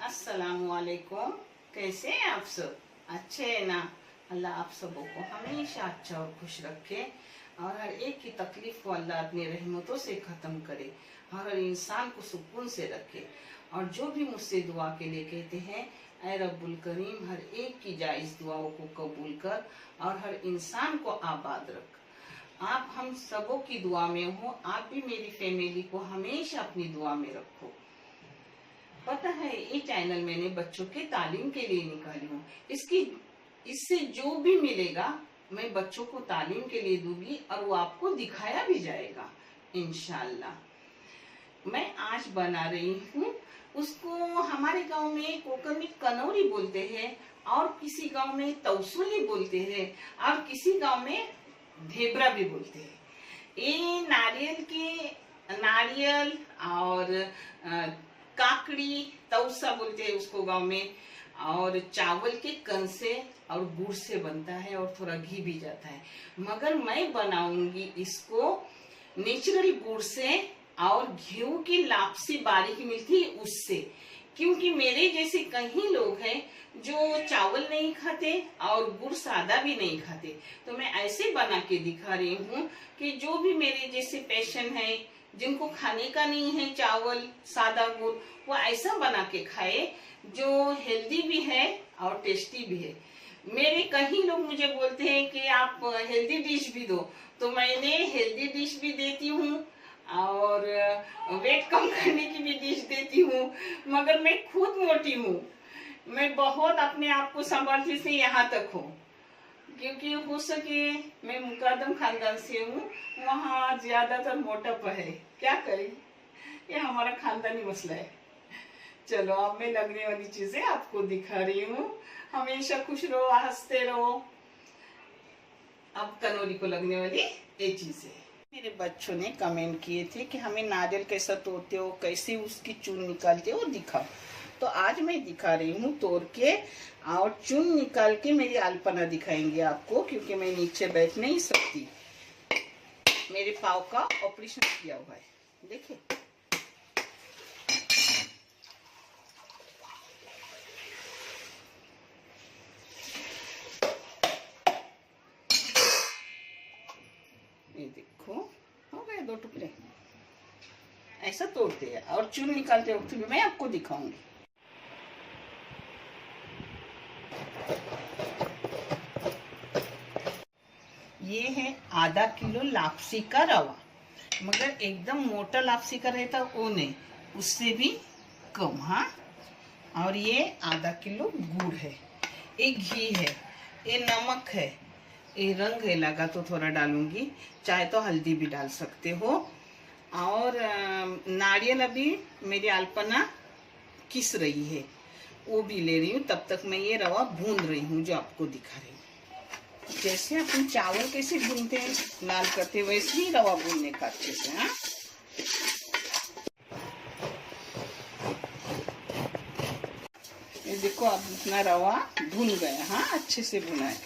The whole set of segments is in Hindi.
अस्सलामुअलैकुम। कैसे हैं आप सब? अच्छे हैं ना? अल्लाह आप सबों को हमेशा अच्छा और खुश रखे और हर एक की तकलीफ को अल्लाह अपनी रहमतों से खत्म करे और हर इंसान को सुकून से रखे। और जो भी मुझसे दुआ के लिए कहते हैं, ऐ रब्बुल करीम हर एक की जायज दुआओं को कबूल कर और हर इंसान को आबाद रख। आप हम सबों की दुआ में हो, आप भी मेरी फैमिली को हमेशा अपनी दुआ में रखो। पता है, ये चैनल मैंने बच्चों के तालीम के लिए निकाली हूँ। इससे जो भी मिलेगा मैं बच्चों को तालीम के लिए दूंगी और वो आपको दिखाया भी जाएगा इंशाल्लाह। मैं आज बना रही हूँ, उसको हमारे गांव में कोकर में कनौरी बोलते हैं और किसी गांव में तौसुली बोलते हैं और किसी गांव में ढेबरा भी बोलते हैं। ये नारियल और काकड़ी तौसा बोलते हैं उसको गांव में, और चावल के कन से और गुड़ से बनता है और थोड़ा घी भी जाता है। मगर मैं बनाऊंगी इसको नेचुरल गुड़ से और घी की लापसी बारीक मिलती है उससे, क्योंकि मेरे जैसे कई लोग हैं जो चावल नहीं खाते और गुड़ सादा भी नहीं खाते। तो मैं ऐसे बना के दिखा रही हूँ कि जो भी मेरे जैसे पेशेंट है जिनको खाने का नहीं है चावल सादा गुड़, वो ऐसा बना के खाए जो हेल्दी भी है और टेस्टी भी है। मेरे कई लोग मुझे बोलते हैं कि आप हेल्दी डिश भी दो, तो मैंने हेल्दी डिश भी देती हूँ और वेट कम करने की भी डिश देती हूँ। मगर मैं खुद मोटी हूँ, मैं बहुत अपने आप को संभालने से यहाँ तक हूँ, क्योंकि हो सके मैं मुकद्दम खानदान से हूँ, वहाँ ज्यादातर मोटापा है। क्या करें, ये हमारा खानदानी मसला है। चलो अब मैं लगने वाली चीजें आपको दिखा रही हूँ। हमेशा खुश रहो, हंसते रहो। अब कनौरी को लगने वाली ये चीजें। मेरे बच्चों ने कमेंट किए थे कि हमें नारियल कैसा तोड़ते हो, कैसे उसकी चून निकालते हो दिखाओ। तो आज मैं दिखा रही हूँ तोड़ के और चून निकाल के मेरी अल्पना दिखाएंगे आपको, क्योंकि मैं नीचे बैठ नहीं सकती। मेरे पाँव का ऑपरेशन किया हुआ है, देखिए। ये देखो, हो गए 2 टुकड़े। ऐसा तोड़ते हैं और चून निकालते वक्त भी मैं आपको दिखाऊंगी। ये है आधा किलो लापसी का रवा, मगर एकदम मोटा लापसी का रहता वो नहीं, उससे भी कम। हाँ, और ये आधा किलो गुड़ है, ये घी है, ये नमक है, ये रंग है लगा तो थोड़ा डालूंगी, चाहे तो हल्दी भी डाल सकते हो। और नारियल अभी मेरी अल्पना किस रही है, वो भी ले रही हूँ। तब तक मैं ये रवा भून रही हूँ जो आपको दिखा रही हूँ। जैसे अपन चावल कैसे भूनते हैं लाल करते, वैसे ही रवा भूनने का अच्छे से। हाँ, ये देखो अब इतना रवा भून गया। हाँ, अच्छे से भुना है,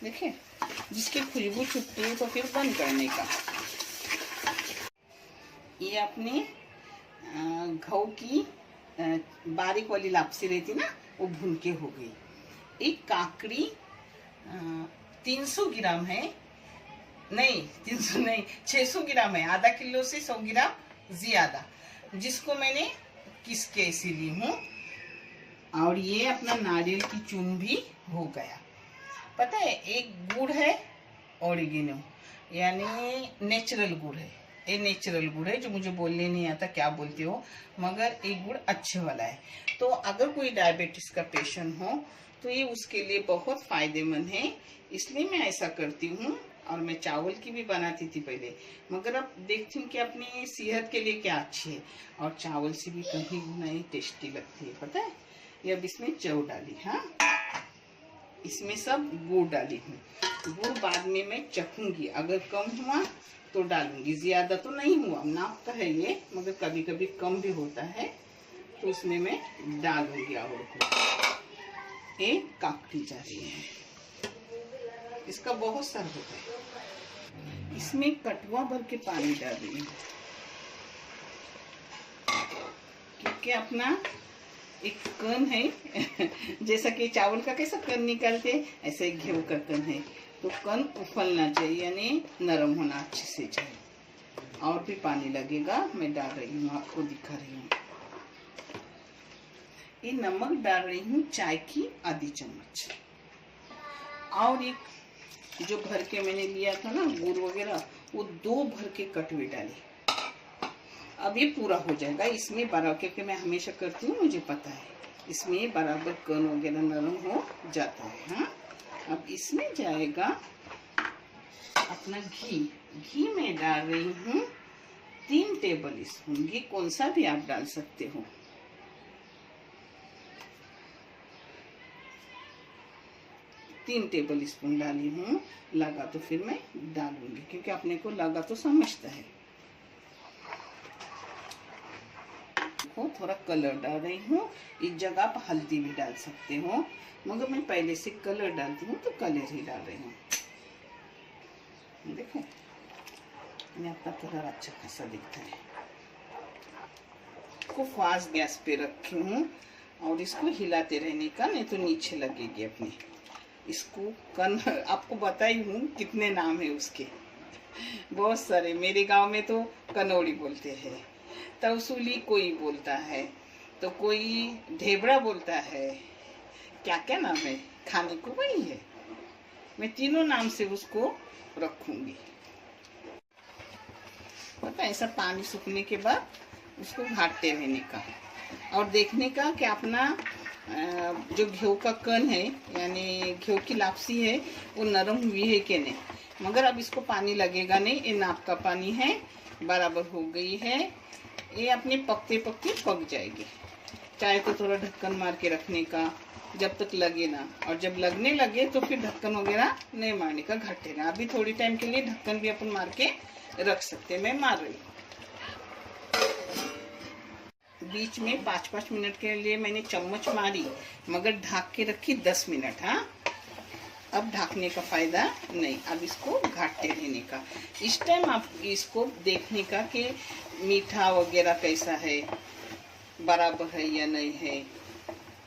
देखिए। जिसकी खुशबू छुटती है तो फिर बंद करने का। ये अपने घऊ की बारीक वाली लापसी रहती ना, वो भून के हो गई। एक काकड़ी 300 ग्राम है, नहीं 300 नहीं 600 ग्राम है, आधा किलो से 100 ग्राम ज्यादा, जिसको मैंने किस के ऐसी ली हूँ। और ये अपना नारियल की चून भी हो गया। पता है, एक गुड़ है ओरिजिनल, यानी नेचुरल गुड़ है। ये नेचुरल गुड़ है, जो मुझे बोलने नहीं आता क्या बोलते हो, मगर एक गुड़ अच्छे वाला है। तो अगर कोई डायबिटीज का पेशेंट हो तो ये उसके लिए बहुत फायदेमंद है, इसलिए मैं ऐसा करती हूँ। और मैं चावल की भी बनाती थी पहले, मगर अब देखती हूँ कि अपनी सेहत के लिए क्या अच्छी है, और चावल से भी कहीं नहीं टेस्टी लगती है। पता है, ये अब इसमें चौ डाली। हाँ, इसमें सब गुड़ डाली हूँ। गुड़ बाद में मैं चखूंगी, अगर कम हुआ तो डालूंगी, ज्यादा तो नहीं हुआ, नाप का है ये, मगर कभी कभी कम भी होता है, तो उसमें मैं डालूंगी। और एक काकड़ी जा रही है, इसका बहुत सर होता है। इसमें कटवा भर के पानी डाल रही हूँ, क्योंकि अपना एक कण है जैसा कि चावल का कैसा कण निकालते ऐसे एक गेहूं का कण है। तो कण उफलना चाहिए, यानी नरम होना अच्छे से चाहिए। और भी पानी लगेगा, मैं डाल रही हूँ, आपको दिखा रही हूँ। ये नमक डाल रही हूँ चाय की आधी चम्मच। और एक जो भर के मैंने लिया था ना गुड़ वगैरह, वो 2 भर के कटवे डाले। अब ये पूरा हो जाएगा इसमें बराबर, क्योंकि मैं हमेशा करती हूँ, मुझे पता है इसमें बराबर कण वगैरह नरम हो जाता है। हाँ, अब इसमें जाएगा अपना घी। घी में डाल रही हूँ 3 टेबल स्पून। घी कौन सा भी आप डाल सकते हो। तीन टेबल स्पून डाली हूँ। लगा तो फिर मैं डालूंगी, क्योंकि अपने को लगा तो समझता है। थोड़ा कलर डाल रही हूँ। इस जगह आप हल्दी भी डाल सकते हो, मगर मैं पहले से कलर डालती हूँ तो कलर ही डाल रही हूँ। देखो मैं अपना कलर अच्छा खासा दिखता है। इसको फास्ट गैस पे रखी हूँ और इसको हिलाते रहने का, नहीं तो नीचे लगेगी अपनी। इसको कन आपको बताई हूँ कितने नाम है उसके, बहुत सारे। मेरे गांव में तो कनौड़ी बोलते हैं, तवसूली कोई बोलता है, तो कोई ढेबरा बोलता है, क्या क्या नाम है, खाने को वही है। मैं तीनों नाम से उसको रखूंगी। पता है, ऐसा पानी सूखने के बाद उसको घाटते रहने का और देखने का कि अपना जो गेहूं का कण है, यानी गेहूं की लापसी है, वो नरम हुई है कि नहीं। मगर अब इसको पानी लगेगा नहीं, ये नाप का पानी है, बराबर हो गई है। ये अपने पकते पकते पक जाएगी। चाहे तो थोड़ा ढक्कन मार के रखने का जब तक लगे ना, और जब लगने लगे तो फिर ढक्कन वगैरह नहीं मारने का, घटे ना। अभी थोड़ी टाइम के लिए ढक्कन भी अपन मार के रख सकते। मैं मार रही हूँ। बीच में 5-5 मिनट के लिए मैंने चम्मच मारी, मगर ढक के रखी 10 मिनट। हाँ, अब ढकने का फायदा नहीं, अब इसको घाटते रहने का। इस टाइम आप इसको देखने का कि मीठा वगैरह कैसा है, बराबर है या नहीं है।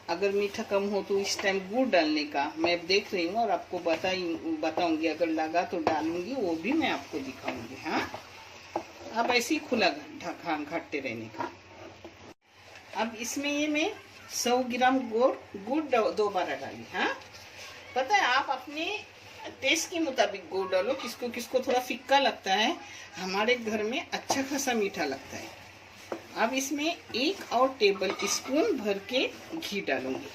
अगर मीठा कम हो तो इस टाइम गुड़ डालने का मैं देख रही हूँ और आपको बताऊंगी। अगर लगा तो डालूंगी, वो भी मैं आपको दिखाऊंगी। हाँ, अब ऐसे ही खुला घाटते रहने का। अब इसमें ये मैं 100 ग्राम गुड़ दोबारा डाली। हाँ, पता है, आप अपने टेस्ट के मुताबिक गुड़ डालो। किसको किसको थोड़ा फिक्का लगता है, हमारे घर में अच्छा खासा मीठा लगता है। अब इसमें 1 और टेबल स्पून भर के घी डालूंगी,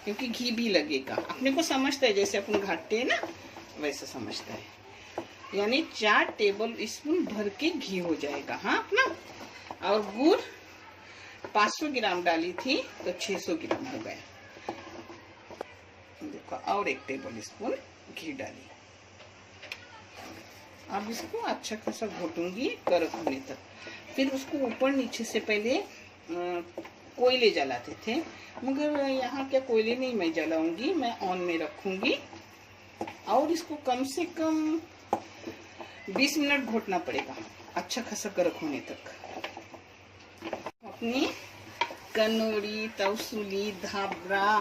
क्योंकि घी भी लगेगा। अपने को समझता है, जैसे अपन घाटते हैं ना वैसा समझता है, यानी 4 टेबल स्पून भर के घी हो जाएगा। हाँ अपना, और गुड़ 500 ग्राम डाली थी तो 600 ग्राम हो गया। देखो, और 1 टेबल स्पून घी डाली। अब इसको अच्छा खासा घोटूंगी कड़क होने तक। फिर उसको ऊपर नीचे से पहले कोयले जलाते थे, मगर यहाँ क्या कोयले नहीं मैं जलाऊंगी, मैं ऑन में रखूंगी। और इसको कम से कम 20 मिनट घोटना पड़ेगा, अच्छा खासा कड़क होने तक। अपनी कनौड़ी, तवसूली, धाबरा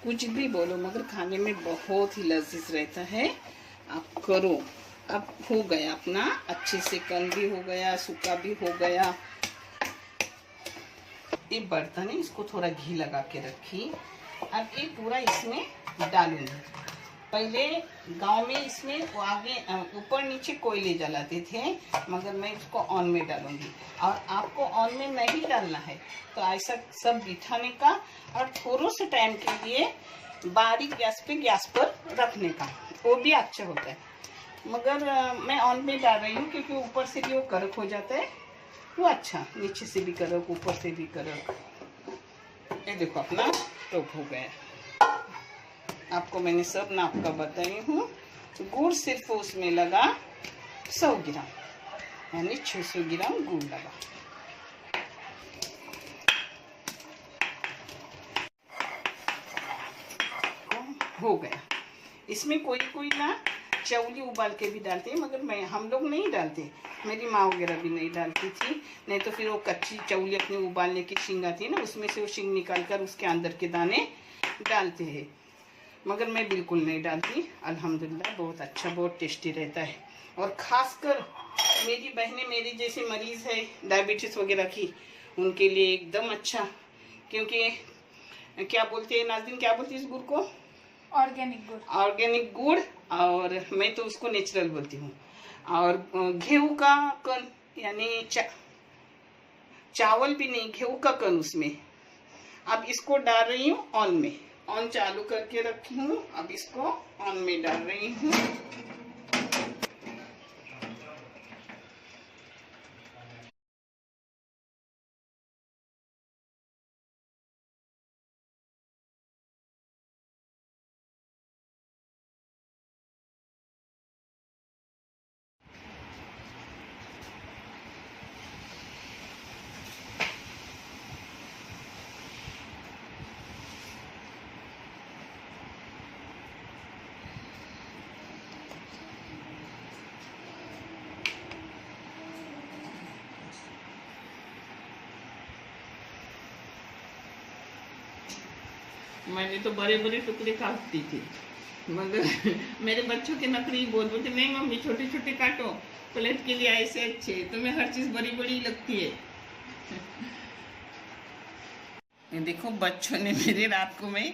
कुछ भी बोलो, मगर खाने में बहुत ही लजीज रहता है। आप करो। अब हो गया अपना, अच्छे से कन भी हो गया, सूखा भी हो गया। ये बर्तन है, इसको थोड़ा घी लगा के रखी। अब ये पूरा इसमें डालूंगी। पहले गांव में इसमें आगे ऊपर नीचे कोयले जलाते थे, मगर मैं इसको ऑन में डालूंगी। और आपको ऑन में नहीं डालना है तो ऐसा सब बिठाने का और थोड़े से टाइम के लिए बारीक गैस पर रखने का, वो भी अच्छा होता है। मगर मैं ऑन में डाल रही हूँ, क्योंकि ऊपर से भी वो कड़क हो जाता है, वो अच्छा, नीचे से भी कड़क, ऊपर से भी कड़क। ये देखो अपना टोप हो गया। आपको मैंने सब नाप का बताई हूँ। तो गुड़ सिर्फ उसमें लगा 100 ग्राम, यानी 600 ग्राम गुड़ लगा। हो गया। इसमें कोई कोई ना चौली उबाल के भी डालते हैं, मगर हम लोग नहीं डालते। मेरी माँ वगैरह भी नहीं डालती थी, नहीं तो फिर वो कच्ची चौली अपने उबालने की शिंग आती है ना, उसमें से वो शिंग निकाल कर उसके अंदर के दाने डालते हैं, मगर मैं बिल्कुल नहीं डालती। अल्हम्दुलिल्लाह बहुत अच्छा, बहुत टेस्टी रहता है। और ख़ासकर मेरी बहनें मेरी जैसे मरीज़ है डायबिटीज़ वगैरह की, उनके लिए एकदम अच्छा, क्योंकि क्या बोलते हैं नाज़रीन, क्या बोलती है इस गुड़ को? ऑर्गेनिक गुड़। ऑर्गेनिक गुड़, और मैं तो उसको नेचुरल बोलती हूँ। और गेहूं का कन, यानी चावल भी नहीं, गेहूं का कन उसमें। अब इसको डाल रही हूँ ऑन में, ऑन चालू करके रखी हूँ, अब इसको ऑन में डाल रही हूँ। मैंने तो बड़े बड़े टुकड़े काटती थी, मगर मेरे बच्चों के नखरे बोल बोलते, नहीं मम्मी छोटे छोटे काटो, प्लेट के लिए ऐसे अच्छे, तुम्हें हर चीज बड़ी बड़ी लगती है। ये देखो बच्चों ने मेरे, रात को मैं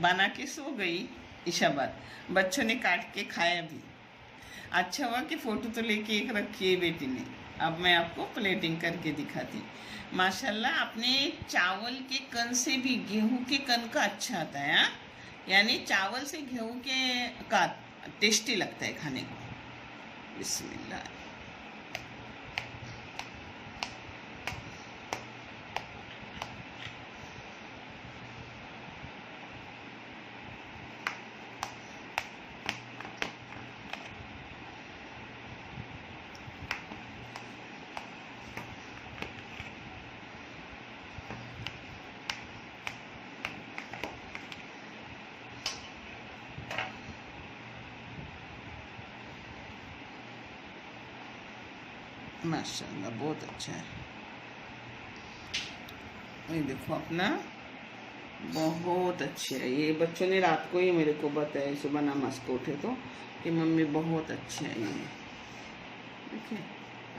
बना के सो गई ईशा बाद, बच्चों ने काट के खाया भी। अच्छा हुआ कि फोटो तो लेके एक रखी है बेटी ने। अब मैं आपको प्लेटिंग करके दिखाती। माशाल्लाह अपने चावल के कन से भी गेहूं के कन का अच्छा आता है, हाँ? यानी चावल से गेहूं के का टेस्टी लगता है खाने को। बिस्मिल्लाह। माशाल्लाह बहुत अच्छा है। ये देखो अपना बहुत अच्छे है। ये बच्चों ने रात को ही मेरे को बताया, सुबह नमाज को उठे तो, कि मम्मी बहुत अच्छे है ये। देखिए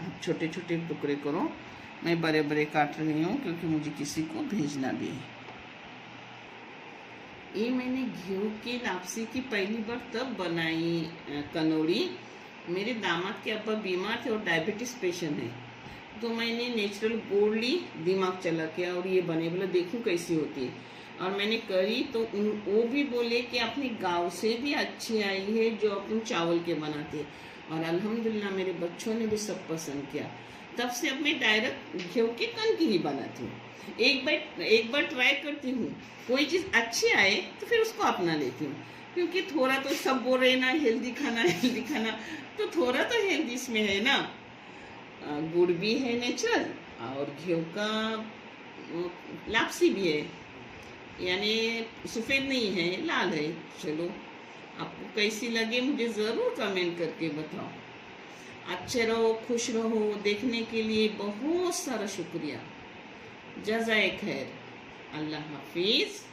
आप छोटे छोटे टुकड़े करो, मैं बड़े बड़े काट रही हूँ क्योंकि मुझे किसी को भेजना भी है। ये मैंने घी की लापसी की पहली बार तब बनाई कनौड़ी, मेरे दामाद के अब्बा बीमार थे और डायबिटीज पेशेंट है, तो मैंने नेचुरल गुड़ ली, दिमाग चला के, और ये बने, बोला देखूं कैसी होती है, और मैंने करी तो वो भी बोले कि अपने गांव से भी अच्छी आई है जो अपन चावल के बनाते हैं, और अल्हम्दुलिल्लाह मेरे बच्चों ने भी सब पसंद किया। तब से अब मैं डायरेक्ट घी के कन की ही बनाती हूँ। एक बार ट्राई करती हूँ, कोई चीज़ अच्छी आए तो फिर उसको अपना लेती हूँ, क्योंकि थोड़ा तो सब बोल रहे ना हेल्दी खाना, तो थोड़ा तो हेल्दी इसमें है ना। गुड़ भी है नेचुरल, और घी का लापसी भी है, यानी सफ़ेद नहीं है, लाल है। चलो आपको कैसी लगे मुझे ज़रूर कमेंट करके बताओ। अच्छे रहो, खुश रहो। देखने के लिए बहुत सारा शुक्रिया। जज़ाए खैर। अल्लाह हाफिज़।